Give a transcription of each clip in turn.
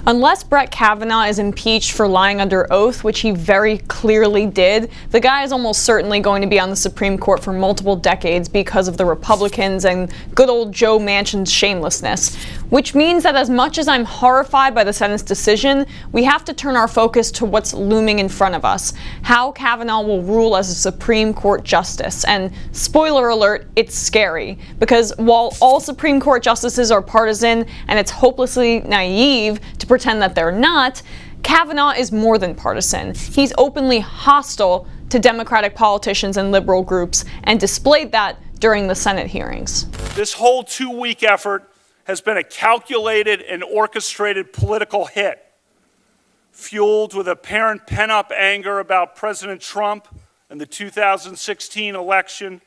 Unless Brett Kavanaugh is impeached for lying under oath, which he very clearly did, the guy is almost certainly going to be on the Supreme Court for multiple decades because of the Republicans and good old Joe Manchin's shamelessness. Which means that as much as I'm horrified by the Senate's decision, we have to turn our focus to what's looming in front of us, how Kavanaugh will rule as a Supreme Court justice. And spoiler alert, it's scary, because while all Supreme Court justices are partisan and it's hopelessly naive to pretend that they're not, Kavanaugh is more than partisan. He's openly hostile to Democratic politicians and liberal groups and displayed that during the Senate hearings. This whole 2-week effort has been a calculated and orchestrated political hit, fueled with apparent pent-up anger about President Trump and the 2016 election,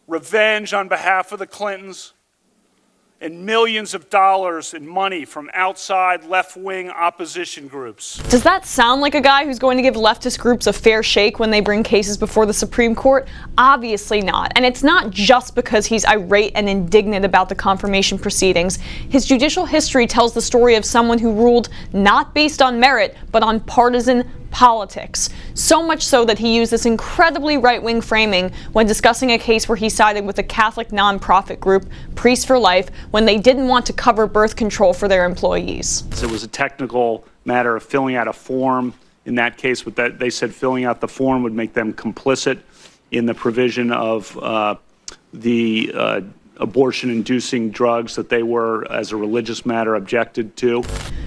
revenge on behalf of the Clintons, and millions of dollars in money from outside left-wing opposition groups. Does that sound like a guy who's going to give leftist groups a fair shake when they bring cases before the Supreme Court? Obviously not. And it's not just because he's irate and indignant about the confirmation proceedings. His judicial history tells the story of someone who ruled not based on merit, but on partisan politics. So much so that he used this incredibly right-wing framing when discussing a case where he sided with a Catholic nonprofit group, Priests for Life, when they didn't want to cover birth control for their employees. It was a technical matter of filling out a form. In that case, with that, they said filling out the form would make them complicit in the provision of the abortion-inducing drugs that they were, as a religious matter, objected to.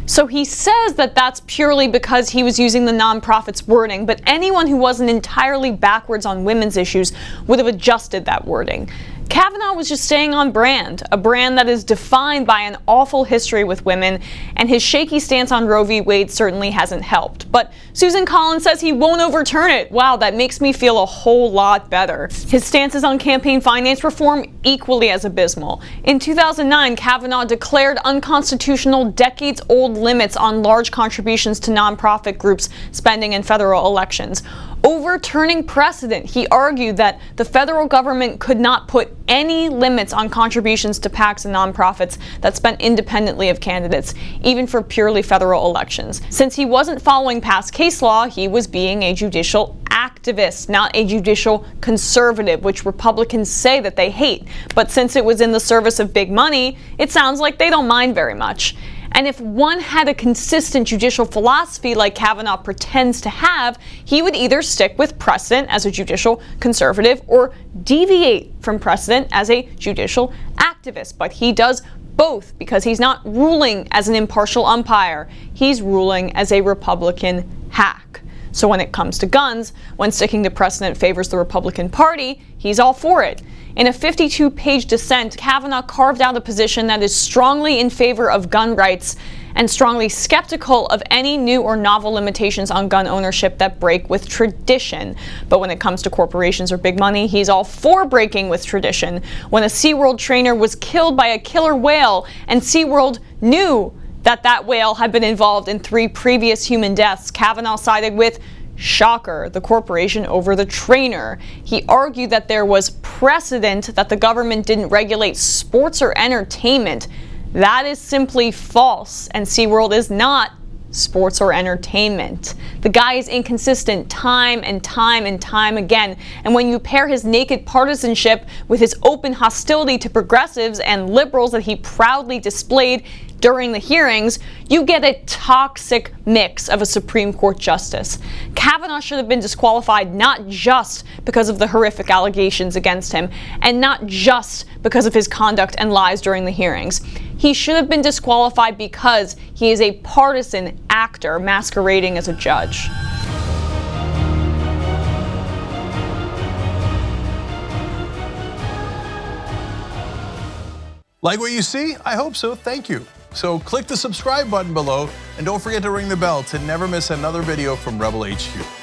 So he says that that's purely because he was using the nonprofit's wording, but anyone who wasn't entirely backwards on women's issues would have adjusted that wording. Kavanaugh was just staying on brand, a brand that is defined by an awful history with women, and his shaky stance on Roe v. Wade certainly hasn't helped. But Susan Collins says he won't overturn it. Wow, that makes me feel a whole lot better. His stances on campaign finance reform equally as abysmal. In 2009, Kavanaugh declared unconstitutional decades-old limits on large contributions to nonprofit groups spending in federal elections. Overturning precedent, he argued that the federal government could not put any limits on contributions to PACs and nonprofits that spent independently of candidates, even for purely federal elections. Since he wasn't following past case law, he was being a judicial activist, not a judicial conservative, which Republicans say that they hate. But since it was in the service of big money, it sounds like they don't mind very much. And if one had a consistent judicial philosophy like Kavanaugh pretends to have, he would either stick with precedent as a judicial conservative or deviate from precedent as a judicial activist. But he does both because he's not ruling as an impartial umpire. He's ruling as a Republican hack. So when it comes to guns, when sticking to precedent favors the Republican Party, he's all for it. In a 52-page dissent, Kavanaugh carved out a position that is strongly in favor of gun rights and strongly skeptical of any new or novel limitations on gun ownership that break with tradition. But when it comes to corporations or big money, he's all for breaking with tradition. When a SeaWorld trainer was killed by a killer whale and SeaWorld knew that that whale had been involved in 3 previous human deaths, Kavanaugh sided with, shocker, the corporation over the trainer. He argued that there was precedent that the government didn't regulate sports or entertainment. That is simply false, and SeaWorld is not sports or entertainment. The guy is inconsistent time and time and time again, and when you pair his naked partisanship with his open hostility to progressives and liberals that he proudly displayed during the hearings, you get a toxic mix of a Supreme Court justice. Kavanaugh should have been disqualified not just because of the horrific allegations against him, and not just because of his conduct and lies during the hearings. He should have been disqualified because he is a partisan actor masquerading as a judge. Like what you see? I hope so. Thank you. So click the subscribe button below and don't forget to ring the bell to never miss another video from Rebel HQ.